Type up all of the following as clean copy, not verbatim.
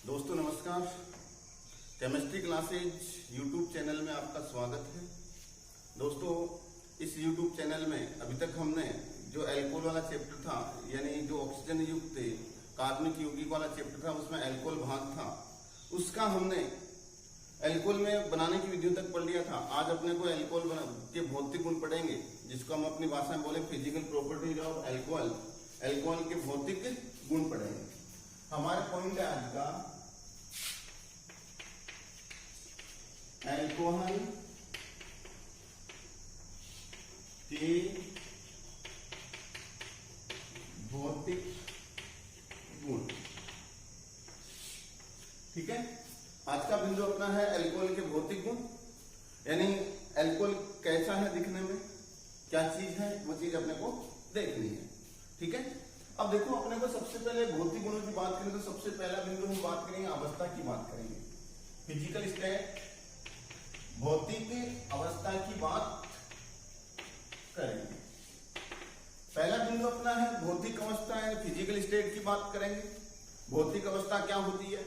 दोस्तों नमस्कार। Chemistry classes YouTube channel में आपका स्वागत है। दोस्तों इस यूट्यूब चैनल में अभी तक हमने जो एल्कोहल वाला चैप्टर था, यानी जो ऑक्सीजन युक्त कार्बनिक यौगिक वाला चैप्टर था, उसमें एल्कोहल भाग था, उसका हमने एल्कोहल में बनाने की विधियों तक पढ़ लिया था। आज अपने को एल्कोहल के भौतिक गुण पढ़ेंगे, जिसको हम अपनी भाषा में बोले physical properties of alcohol. Alcohol के भौतिक गुण पढ़ेंगे। हमारे पॉइंट है आज का एल्कोहल के भौतिक गुण। ठीक है, आज का बिंदु अपना है एल्कोहल के भौतिक गुण, यानी एल्कोहल कैसा है दिखने में, क्या चीज है, वो चीज अपने को देखनी है। ठीक है, अब देखो अपने को सबसे पहले भौतिक गुणों की बात करें तो सबसे पहला बिंदु हम बात करेंगे अवस्था की बात करेंगे। फिजिकल स्टेट, भौतिक अवस्था की बात करेंगे। पहला बिंदु अपना है भौतिक अवस्था है, फिजिकल स्टेट की बात करेंगे। भौतिक अवस्था क्या होती है,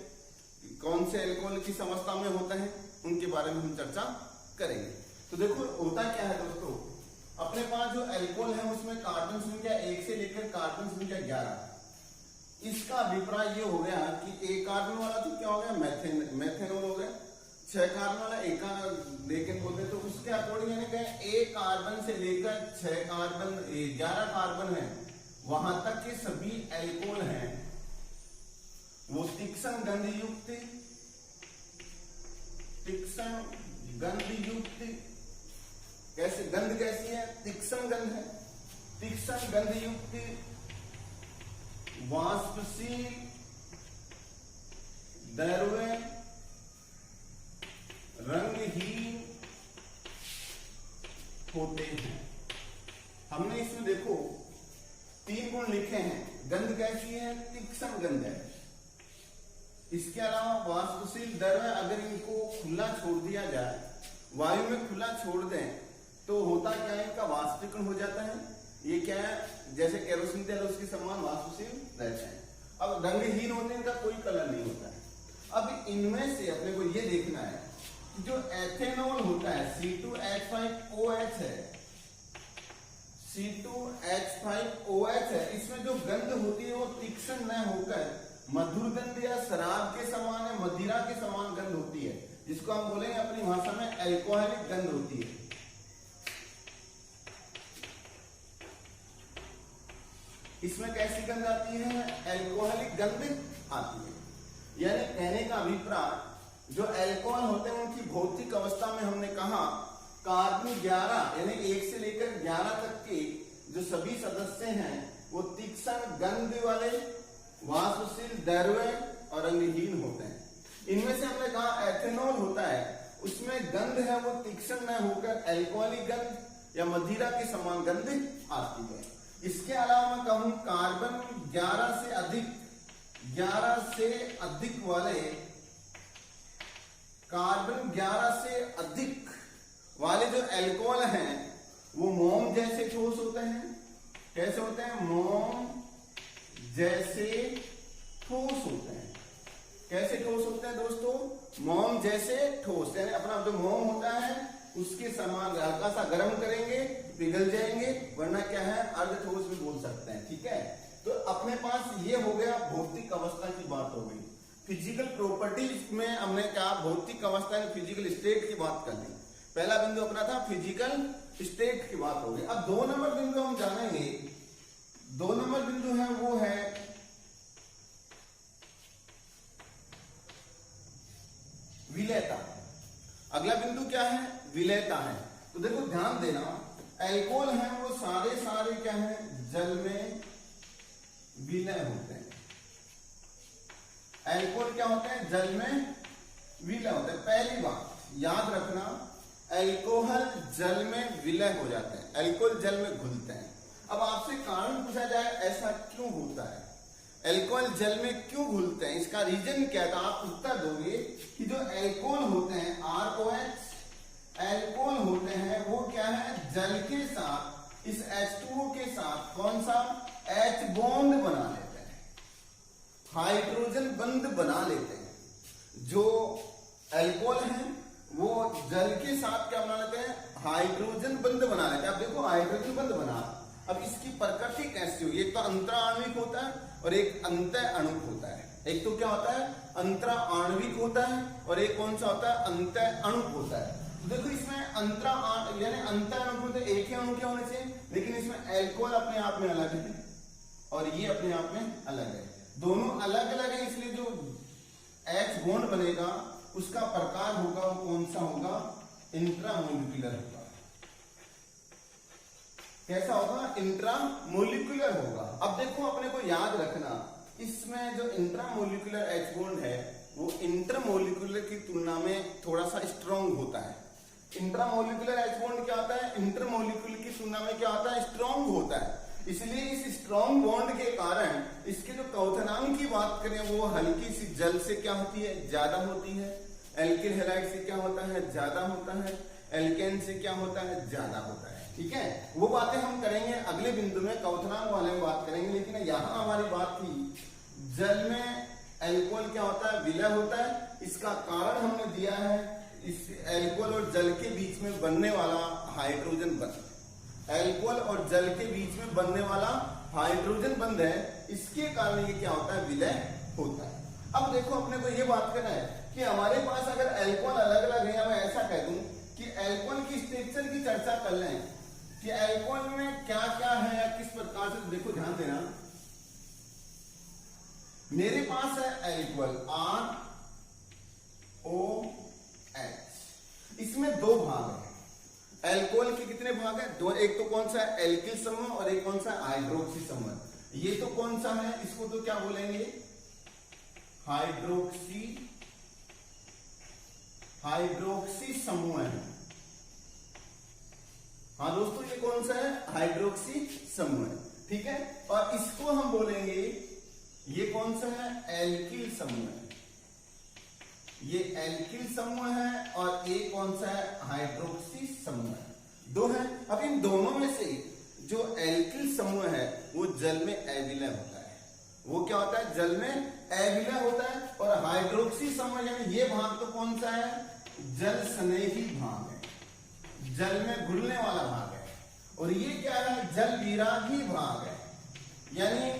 कौन से एल्कोहल किस अवस्था में होता है, उनके बारे में हम चर्चा करेंगे। तो देखो होता क्या है दोस्तों, अपने पास जो एल्कोहल है उसमें कार्बन संख्या 1 से लेकर कार्बन संख्या 11। इसका अभिप्राय ये हो गया कि एक कार्बन वाला तो क्या हो गया, मेथेनॉल हो गया। 6 कार्बन वाला एक लेकिन बोलते तो उसके अकॉर्डिंग यानी कि एक कार्बन से लेकर 6 कार्बन 11 कार्बन है, वहां तक के सभी एल्कोहल हैं वो तीक्ष्ण गंध युक्त कैसे, गंध कैसी है, तीक्ष्ण गंध है। तीक्ष्ण गंध युक्त वाष्पशील द्रव्य रंगहीन होते हैं। हमने इसमें देखो 3 गुण लिखे हैं। गंध कैसी है, तीक्ष्ण गंध है। इसके अलावा वाष्पशील द्रव्य, अगर इनको खुला छोड़ दिया जाए, वायु में खुला छोड़ दें तो होता क्या है, इनका वाष्पीकरण हो जाता है। ये क्या है, जैसे केरोसिन तेल उसके समान वाष्पशील रहता है। अब रंगहीन होते हैं, इनका कोई कलर नहीं होता है। अब इनमें से अपने को ये देखना है कि जो एथेनॉल होता है C2H5OH है, C2H5OH है, इसमें जो गंध होती है वो तीक्ष्ण न होकर मधुर गंध या शराब के समान है, मदिरा के समान गंध होती है, जिसको हम बोलेंगे अपनी भाषा में एल्कोहलिक गंध होती है। इसमें कैसी गंध आती है, एल्कोहलिक गंध आती है। यानी कहने का अभिप्राय जो एल्कोहल होते हैं उनकी भौतिक अवस्था में हमने कहा कार्बन 11 यानी 1 से लेकर 11 तक के जो सभी सदस्य हैं वो तीक्ष्ण गंध वाले, वाष्पशील द्रव्य और रंगहीन होते हैं। इनमें से हमने कहा एथेनॉल होता है, उसमें गंध है वो तीक्ष्ण न होकर एल्कोहलिक गंध या मदिरा के समान गंध आती है। इसके अलावा मैं कहूं कार्बन 11 से अधिक वाले, कार्बन 11 से अधिक वाले जो एल्कोहल हैं वो मोम जैसे ठोस होते हैं। कैसे होते हैं, मोम जैसे ठोस होते हैं। कैसे ठोस होते हैं दोस्तों, मोम जैसे ठोस, यानी अपना जो मोम होता है उसके समान हल्का सा गर्म करेंगे पिघल जाएंगे, वरना क्या है अर्ध ठोस भी बोल सकते हैं। ठीक है, तो अपने पास ये हो गया भौतिक अवस्था की बात हो गई। फिजिकल प्रॉपर्टीज में हमने क्या भौतिक अवस्था फिजिकल स्टेट की बात कर ली। पहला बिंदु अपना था फिजिकल स्टेट की बात हो गई। अब 2 नंबर बिंदु हम जानेंगे। 2 नंबर बिंदु है वो है विलेयता। अगला बिंदु क्या है, विलेयता है। तो देखो ध्यान देना, एल्कोहल है वो सारे क्या है, जल में विलय होते हैं। एल्कोहल क्या होते हैं, जल में विलय होते हैं। पहली बात याद रखना, एल्कोहल जल में विलय हो जाते हैं, एल्कोहल जल में घुलते हैं। अब आपसे कारण पूछा जाए ऐसा क्यों होता है, एल्कोहल जल में क्यों घुलते हैं, इसका रीजन क्या था, आप उत्तर दोगे कि जो एल्कोहल होते हैं ROH एल्कोहल होते हैं वो क्या है, जल के साथ इस H2O के साथ कौन सा H बॉन्ड बना लेते हैं, हाइड्रोजन बंध बना लेते हैं। जो एल्कोहल है वो जल के साथ क्या बना लेते हैं, हाइड्रोजन बंध बना लेते हैं। अब देखो हाइड्रोजन बंध बना, अब इसकी प्रकृति कैसी हुई, एक तो अंतरा आणविक होता है और एक अंत अणुक होता है। एक तो क्या होता है अंतरा आणविक होता है और एक कौन सा होता है अंत अणुक होता है। तो देखो इसमें अंतरा यानी अंत अणुक होते एक ही अणु के होने चाहिए, लेकिन इसमें एल्कोहल अपने आप में अलग है और ये अपने आप में अलग है, दोनों अलग अलग है। इसलिए जो H बॉन्ड बनेगा उसका प्रकार होगा वो कौन सा होगा, इंट्रामोलिक्यूलर होगा। कैसा होगा, इंट्रामोलिक्यूलर होगा। अब देखो अपने को याद रखना, इसमें जो इंट्रामोलिक्यूलर H बॉन्ड है वो इंटरमोलिक्यूलर की तुलना में थोड़ा सा स्ट्रॉन्ग होता है। इंट्रामोलिक्यूलर H बॉन्ड क्या होता है, इंटरमोलिक्यूलर की तुलना में क्या होता है, स्ट्रॉन्ग होता है। इसलिए इस स्ट्रॉन्ग बॉन्ड के कारण इसके जो क्वथनांक की बात करें वो हल्की सी जल से क्या होती है, ज्यादा होती है। एल्किल हैलाइड से क्या होता है, ज्यादा होता है। एल्केन से क्या होता है, ज्यादा होता है। ठीक है, वो बातें हम करेंगे अगले बिंदु में, क्वथनांक वाले में बात करेंगे। लेकिन यहाँ हमारी बात थी जल में एल्कोहल क्या होता है, विलय होता है। इसका कारण हमने दिया है इस एल्कोहल और जल के बीच में बनने वाला हाइड्रोजन बंध। एल्कोहल और जल के बीच में बनने वाला हाइड्रोजन बंध है, इसके कारण ये क्या होता है, विलय होता है। अब देखो अपने को ये बात करना है कि हमारे पास अगर एल्कोहल अलग अलग है, या मैं ऐसा कह दूं कि एल्कोहल की स्ट्रक्चर की चर्चा कर लें कि एल्कोहल में क्या क्या है या किस प्रकार से। देखो ध्यान देना, मेरे पास है एल्कोहल ROH, इसमें दो भाग है। एल्कोहल के कितने भाग है, दो। एक तो कौन सा है, एल्किल समूह, और एक कौन सा है, हाइड्रोक्सी समूह। ये तो कौन सा है, इसको तो क्या बोलेंगे, हाइड्रोक्सी समूह है। हाँ दोस्तों, ये कौन सा है, हाइड्रोक्सी समूह है। ठीक है, और इसको हम बोलेंगे, ये कौन सा है, एल्किल समूह है। ये एल्किल समूह है और एक कौन सा है, हाइड्रोक्सी समूह है। दो है। अब इन दोनों में से जो एल्किल समूह है वो जल में अविलय होता है। वो क्या होता है, जल में अविलय होता है। और हाइड्रोक्सी समूह यानी ये भाग तो कौन सा है, जल स्नेही भाग है, जल में घुलने वाला भाग है। और ये क्या है, जल विरागी भाग है, यानी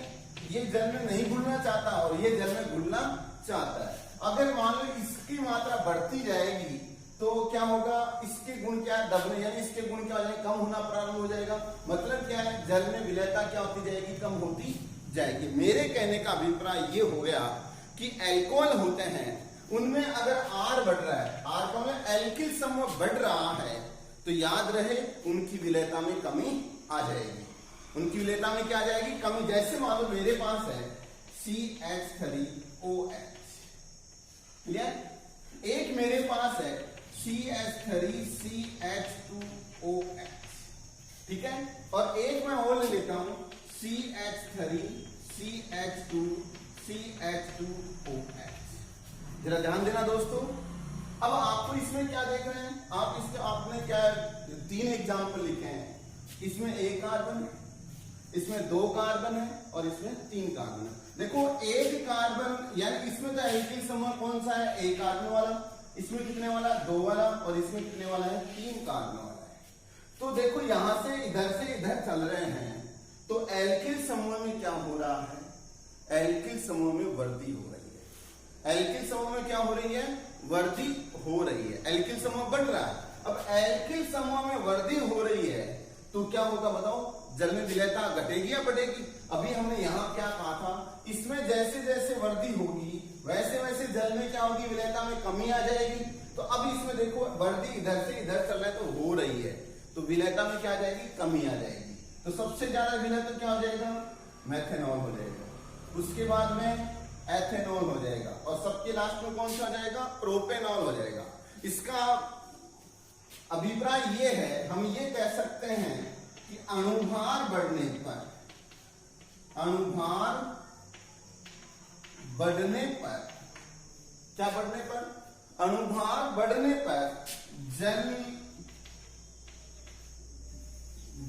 ये जल में नहीं घुलना चाहता और ये जल में घुलना चाहता है। अगर मान लो इसकी मात्रा बढ़ती जाएगी तो क्या होगा, इसके गुण क्या है, दबने, यानी इसके गुण क्या हो जाएंगे, कम होना प्रारंभ हो जाएगा। मतलब क्या है, जल में विलयता क्या होती जाएगी, कम होती जाएगी। मेरे कहने का अभिप्राय ये हो गया कि एल्कोहल होते हैं उनमें अगर R बढ़ रहा है, R का मतलब एल्किल समूह बढ़ रहा है, तो याद रहे उनकी विलयता में कमी आ जाएगी। उनकी विलयता में क्या आ जाएगी, कमी। जैसे मान लो मेरे पास है CH3OH, क्लियर। एक मेरे पास है CH3CH2OH, ठीक है। और एक मैं और ले लेता हूं CH3CH2CH2OH। जरा ध्यान देना दोस्तों। अब आपको इसमें क्या देख रहे हैं, आप इसके आपने क्या 3 एग्जाम्पल लिखे हैं। इसमें 1 कार्बन, इसमें 2 कार्बन है और इसमें 3 कार्बन है। देखो 1 कार्बन यानी इसमें तो एल्किल समूह कौन सा है, 1 कार्बन वाला। इसमें कितने वाला, 2 वाला। और इसमें कितने वाला है, 3 कार्बन वाला है। तो देखो यहां से इधर चल रहे हैं, तो एल्किल समूह में क्या हो रहा है, एल्किल समूह में वृद्धि हो रही है। एल्किल समूह में क्या हो रही है, वृद्धि हो रही है। एल्किल समूह बढ़ रहा है। अब एल्किल समूह में वृद्धि हो रही है तो क्या होगा बताओ, जल में विलयता घटेगी या बढ़ेगी। अभी हमने यहाँ क्या कहा था, इसमें जैसे जैसे वृद्धि होगी वैसे वैसे जल में क्या होगी, विलयता में कमी आ जाएगी। तो अब इसमें देखो वृद्धि इधर से इधर चल रहा है तो हो रही है, तो विलयता में क्या आ जाएगी, कमी आ जाएगी। तो सबसे ज्यादा विलय तो क्या हो जाएगा, मेथेनॉल हो जाएगा। उसके बाद में एथेनॉल हो जाएगा और सबके लास्ट में कौन सा हो जाएगा, प्रोपेनॉल हो जाएगा। इसका अभिप्राय ये है, हम ये कह सकते हैं कि अणुभार बढ़ने पर क्या बढ़ने पर, अणुभार बढ़ने पर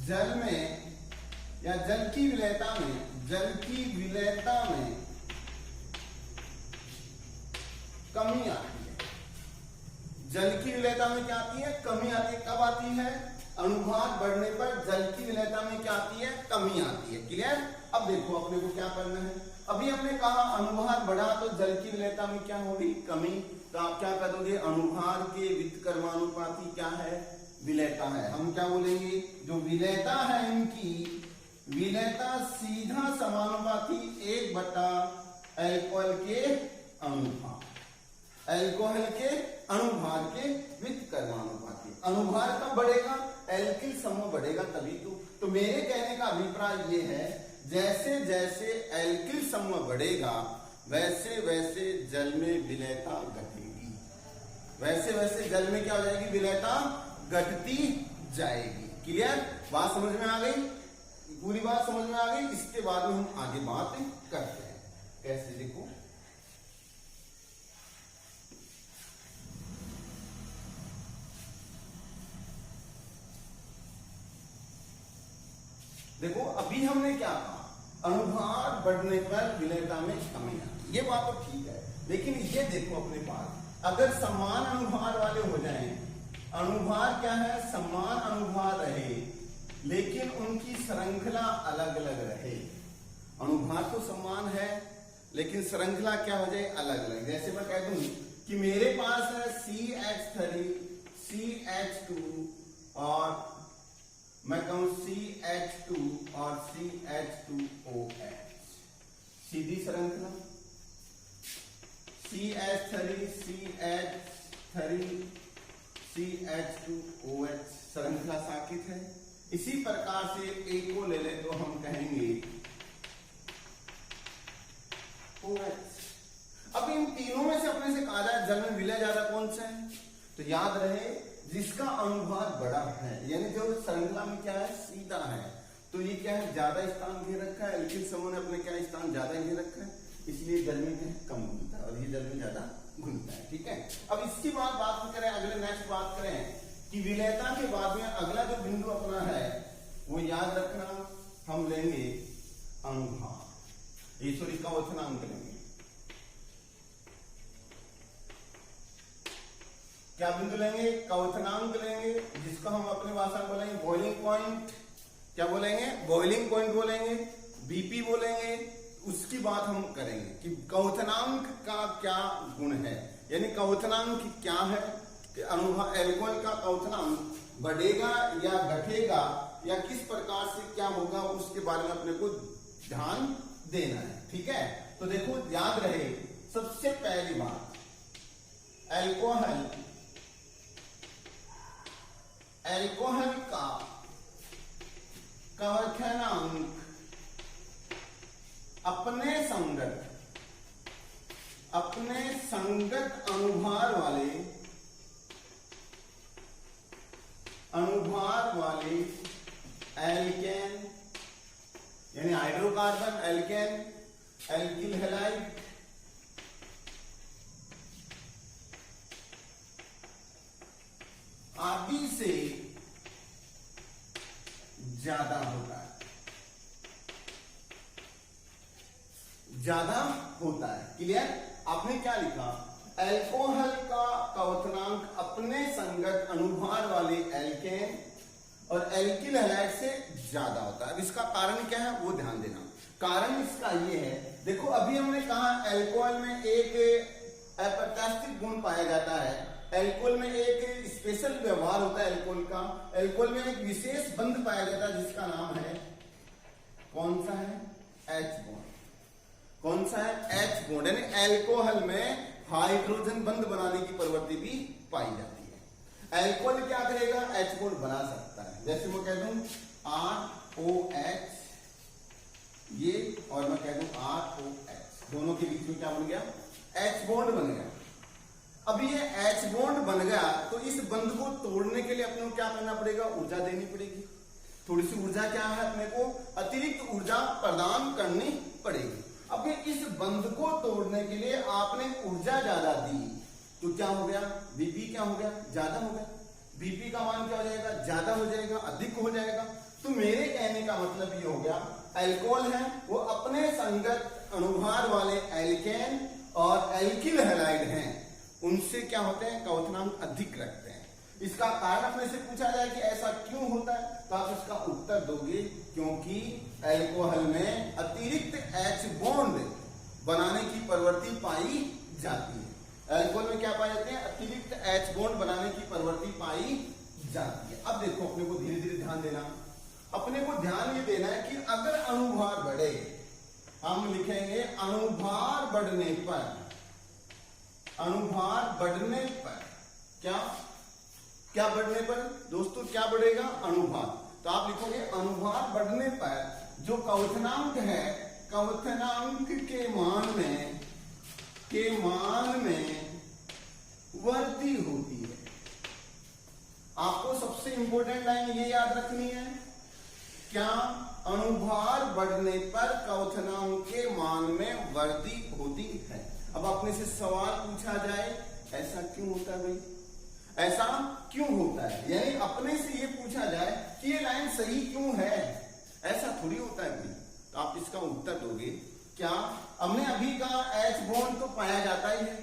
जल में या जल की विलयता में कमी आ जल की विलेयता में क्या आती है? कमी आती है। कब आती है? अनुभार बढ़ने पर जल की विलेयता में क्या आती है? कमी आती है। क्लियर? अब देखो अपने को क्या करना है। अभी हमने कहा अनुभार बढ़ा तो जल की विलेयता में क्या होगी? कमी। तो आप क्या करोगे? अनुभार के वितकर्मानुपाती क्या है? विलेयता है। हम क्या बोलेंगे? जो विलेयता है इनकी विलेयता सीधा समानुपाती 1/, अल्कोहल के अनुभार, अल्कोहल के अनुभार के वितकर्मानुपाती। अनुभार कब बढ़ेगा? एल्किल समूह बढ़ेगा तभी तो मेरे कहने का अभिप्राय ये है, जैसे जैसे एल्किल समूह बढ़ेगा वैसे वैसे जल में विलेयता घटेगी, वैसे वैसे जल में क्या हो जाएगी? विलेयता घटती जाएगी। क्लियर? बात समझ में आ गई? पूरी बात समझ में आ गई? इसके बाद में हम आगे बात करते हैं। कैसे? देखो देखो अभी हमने क्या कहा? अनुभार बढ़ने पर विलेयता में कमी आती है। ये बात तो ठीक है, लेकिन ये देखो अपने पास अगर समान अनुभार वाले हो जाएं, अनुभार क्या है? समान अनुभार रहे लेकिन उनकी श्रृंखला अलग अलग रहे। अनुभार तो समान है लेकिन श्रृंखला क्या हो जाए? अलग अलग। जैसे मैं कह दूं कि मेरे पास है CH3 CH2 और मैं कहूं CH2 और CH2OH, सीधी श्रृंखला। CH3 CH2OH श्रृंखला साकित है। इसी प्रकार से एक को ले ले तो हम कहेंगे OH। अब इन तीनों में से अपने से कहा जाए जल में विलय ज्यादा कौन सा है? तो याद रहे जिसका अनुभार बड़ा है, यानी जो श्रृंखला में क्या है? सीधा है, तो ये क्या है? ज्यादा स्थान घेर रखा है। एल्किल समूह ने अपने क्या स्थान ज्यादा घेर रखा है, इसलिए जल में क्या है? कम घूमता है और ये जल में ज्यादा घूमता है। ठीक है? अब इसकी बात करें, अगले नेक्स्ट बात करें कि विलेयता के बाद में अगला जो बिंदु अपना है वो याद रखना, हम लेंगे अनुभार, ईश्वरी का वचनांक लेंगे। क्या बिंदु लेंगे? कवचनांक लेंगे, जिसको हम अपनी भाषा में बोलेंगे बॉइलिंग पॉइंट। क्या बोलेंगे? बॉइलिंग पॉइंट बोलेंगे, बीपी बोलेंगे। उसकी बात हम करेंगे कि कवचनांक का क्या गुण है, यानी कवचनांक क्या है कि अनुभार एल्कोहल का कवचनांक बढ़ेगा या घटेगा या किस प्रकार से क्या होगा, उसके बारे में अपने को ध्यान देना है। ठीक है? तो देखो याद रहे, सबसे पहली बात एल्कोहल का कवचनांक अपने संगत अनुभार वाले एल्केन यानी हाइड्रोकार्बन, एल्केन, एल्किल हैलाइड आदि से ज्यादा होता है, ज्यादा होता है। क्लियर? आपने क्या लिखा? एल्कोहल का कवचनांक अपने संगत अनुभार वाले एल्केन और एल्किल हैलाइड से ज्यादा होता है। अब इसका कारण क्या है वो ध्यान देना। कारण इसका ये है, देखो अभी हमने कहा एल्कोहल में एक अप्रत्याशित गुण पाया जाता है, एल्कोहल में एक स्पेशल व्यवहार होता है एल्कोहल का, एल्कोहल में एक विशेष बंध पाया जाता है जिसका नाम है, कौन सा है? H bond. कौन सा है? H bond. यानी एल्कोहल में हाइड्रोजन बंध बनाने की प्रवृत्ति भी पाई जाती है। एल्कोहल क्या करेगा? H बॉन्ड बना सकता है। जैसे मैं कह दूं ROH ये, और मैं कह दूं ROH, दोनों के बीच में क्या बन गया? H बॉन्ड बन गया। अब ये H बॉन्ड बन गया तो इस बंध को तोड़ने के लिए अपने को क्या करना पड़ेगा? ऊर्जा देनी पड़ेगी। थोड़ी सी ऊर्जा क्या है? अपने को अतिरिक्त ऊर्जा प्रदान करनी पड़ेगी। अब इस बंध को तोड़ने के लिए आपने ऊर्जा ज्यादा दी तो क्या हो गया? बीपी क्या हो गया? ज्यादा हो गया। बीपी का मान क्या हो जाएगा? ज्यादा हो जाएगा, अधिक हो जाएगा। तो मेरे कहने का मतलब ये हो गया, एल्कोहल है वो अपने संगत अनुभार वाले एल्केन और एल्किल हैलाइड हैं, उनसे क्या होते हैं, क्वथनांक अधिक रखते हैं। इसका कारण अपने से पूछा जाए कि ऐसा क्यों होता है, तो आप इसका उत्तर दोगे क्योंकि अल्कोहल में अतिरिक्त H बॉन्ड बनाने की प्रवृत्ति पाई जाती है। अल्कोहल में क्या पाए जाते हैं, अतिरिक्त H बॉन्ड बनाने की प्रवृत्ति पाई जाती है। अब देखो अपने को धीरे धीरे ध्यान देना, अपने को ध्यान ये देना है कि अगर अणुभार बढ़े, हम लिखेंगे अणुभार बढ़ने पर, अणुभार बढ़ने पर क्या क्या बढ़ने पर दोस्तों क्या बढ़ेगा, अणुभार। तो आप लिखोगे अणुभार बढ़ने पर जो क्वथनांक है, क्वथनांक के मान में वृद्धि होती है। आपको सबसे इंपॉर्टेंट लाइन ये याद रखनी है, क्या, अणुभार बढ़ने पर क्वथनांक के मान में वृद्धि होती है। अब अपने से सवाल पूछा जाए ऐसा क्यों होता है भाई, ऐसा क्यों होता है, यानी अपने से ये पूछा जाए कि ये लाइन सही क्यों है, ऐसा थोड़ी होता है भाई। तो आप इसका उत्तर दोगे क्या, हमने अभी कहा H बॉन्ड तो पाया जाता ही है,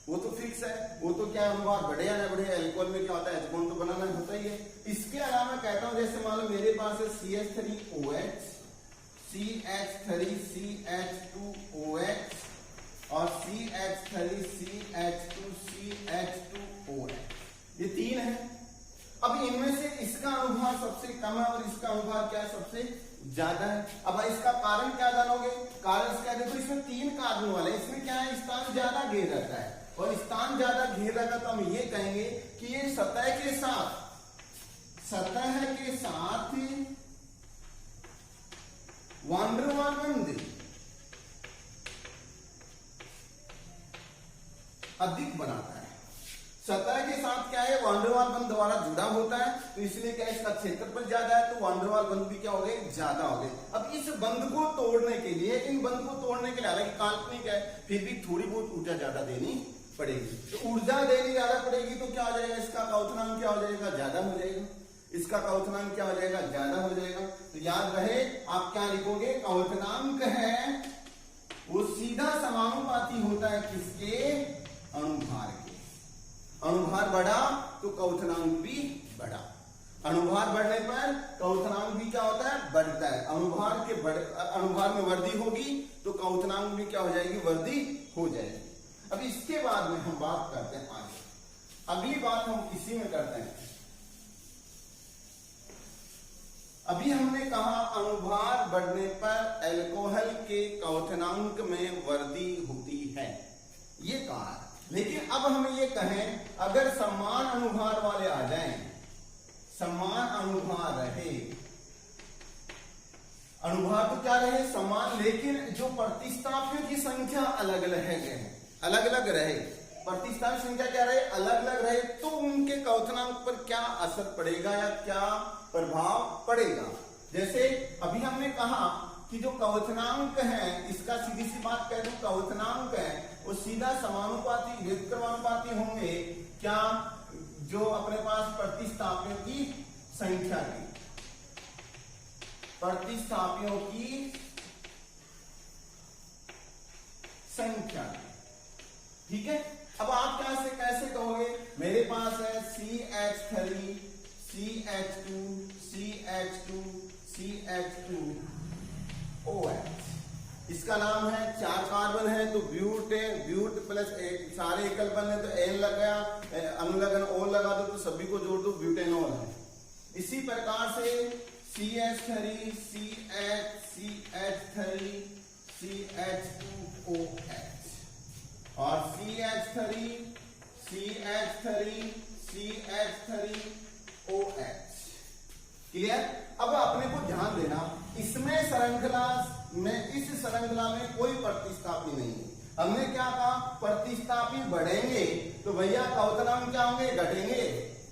वो तो फिक्स है, वो तो क्या अणुभार बढ़े या ना बढ़े, अल्कोहल में क्या होता है H बॉन्ड तो बनाना होता ही है। इसके अलावा मैं कहता हूं जैसे मान लो मेरे पास है CH3OH, CH3CH2OH और CH3CH2CH2OH, ये तीन है। अब इनमें से इसका अणुभार सबसे कम है और इसका अणुभार क्या है, सबसे ज्यादा है। अब इसका कारण क्या जानोगे, कारण क्या, देखो इसमें तीन कार्बन वाले, इसमें क्या है, स्थान ज्यादा घेर रहता है, और स्थान ज्यादा घेर रहता है तो हम ये कहेंगे कि ये सतह के साथ वान डेर वाल बंध अधिक बनाता है। सतह के साथ क्या है, वान डेर वाल बंध द्वारा जुड़ा होता है, तो इसलिए क्या इसका क्षेत्रफल ज्यादा है, तो वान डेर वाल बंध भी क्या हो गए, ज्यादा हो गए। अब इस बंध को तोड़ने के लिए, इन बंध को तोड़ने के लिए, हालांकि काल्पनिक है फिर भी थोड़ी बहुत ऊर्जा ज्यादा देनी पड़ेगी। तो ऊर्जा देनी ज्यादा पड़ेगी तो क्या हो जाएगा, इसका क्वथनांक क्या हो जाएगा, ज्यादा हो जाएगा, इसका क्वथनांक क्या हो जाएगा, ज्यादा हो जाएगा। तो याद रहे आप क्या लिखोगे, क्वथनांक है वो सीधा समानुपाती होता है किसके, अणुभार के। अणुभार बढ़ा तो क्वथनांक भी बढ़ा, अणुभार बढ़ने पर क्वथनांक भी क्या होता है, बढ़ता है। अणुभार में वृद्धि होगी तो क्वथनांक भी क्या हो जाएगी, वृद्धि हो जाएगी। अब इसके बाद में हम बात करते हैं आगे, अगली बात हम इसी में करते हैं। अभी हमने कहा अणुभार बढ़ने पर अल्कोहल के क्वथनांक में वृद्धि होती है, ये कहा। लेकिन अब हम ये कहें अगर समान अणुभार वाले आ जाएं, समान अणुभार रहे, अणुभार तो क्या रहे, समान, लेकिन जो प्रतिस्थापियों की संख्या अलग अलग है, अलग अलग रहे, प्रतिस्थापी संख्या क्या रहे, अलग अलग रहे, तो उनके क्वथनांक पर क्या असर पड़ेगा या क्या प्रभाव पड़ेगा। जैसे अभी हमने कहा कि जो क्वथनांक है, इसका सीधी सी बात कह दूं, क्वथनांक है वो सीधा समानुपाती, व्युत्क्रमानुपाती होंगे क्या, जो अपने पास प्रतिस्थापियों की संख्या की, प्रतिस्थापियों की संख्या, ठीक है। अब आप कैसे कहोगे, मेरे पास है CH3 CH2 CH2 CH2OH, इसका नाम है, 4 कार्बन है तो ब्यूट प्लस सारे एकल बन है तो एन लगा, अनुलग्न ओ लगा दो तो सभी को जोड़ दो, ब्यूटेनॉल है। इसी प्रकार से CH3 CH3 CH2OH और CH3 CH3OH, क्लियर। अब अपने को ध्यान देना, इसमें श्रृंखला में, इस श्रृंखला में कोई प्रतिस्थापी नहीं है। हमने क्या कहा, प्रतिस्थापी बढ़ेंगे तो भैया क्वथनांक क्या होंगे, घटेंगे,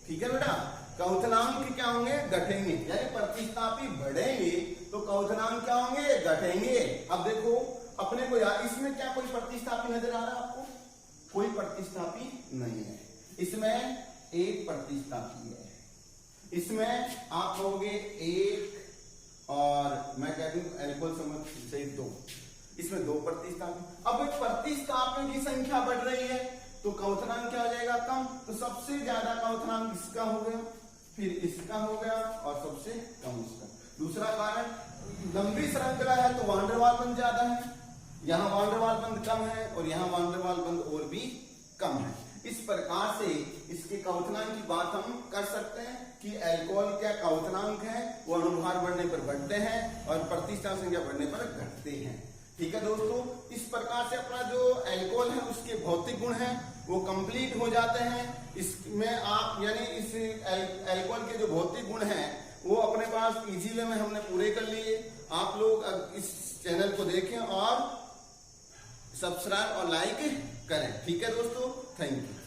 ठीक है बेटा, क्वथनांक क्या होंगे, घटेंगे, यानी प्रतिस्थापी बढ़ेंगे तो क्वथनांक क्या होंगे, घटेंगे। अब देखो अपने को यार, इसमें क्या कोई प्रतिस्थापी नजर आ रहा है आपको, कोई प्रतिस्थापी नहीं है, इसमें एक प्रतिस्थापी है, इसमें आप कहोगे एक और मैं कह दूं अल्कोहल से 2, इसमें 2 प्रतिस्थापी। अब प्रतिस्थापियों की संख्या बढ़ रही है तो क्वथनांक क्या हो जाएगा कम, तो सबसे ज्यादा क्वथनांक इसका हो गया, फिर इसका हो गया और सबसे कम इसका। दूसरा कारण, लंबी श्रृंखला है तो वान डेर वाल बंध ज्यादा है, यहाँ वान डेर वाल बंध कम है और यहाँ वान डेर वाल बंध और भी कम है। इस प्रकार से इसके क्वथनांक की बात हम कर सकते हैं कि अल्कोहल क्या क्वथनांक है वो अणुभार बढ़ने पर बढ़ते हैं और प्रतिस्थान संख्या बढ़ने पर घटते हैं। ठीक है दोस्तों, इस प्रकार से अपना जो अल्कोहल है उसके भौतिक गुण है वो कंप्लीट हो जाते हैं। इसमें आप यानी इस अल्कोहल के जो भौतिक गुण हैं वो अपने पास इजी वे में हमने पूरे कर लिए। आप लोग इस चैनल को देखें और सब्सक्राइब और लाइक करें। ठीक है दोस्तों, थैंक यू।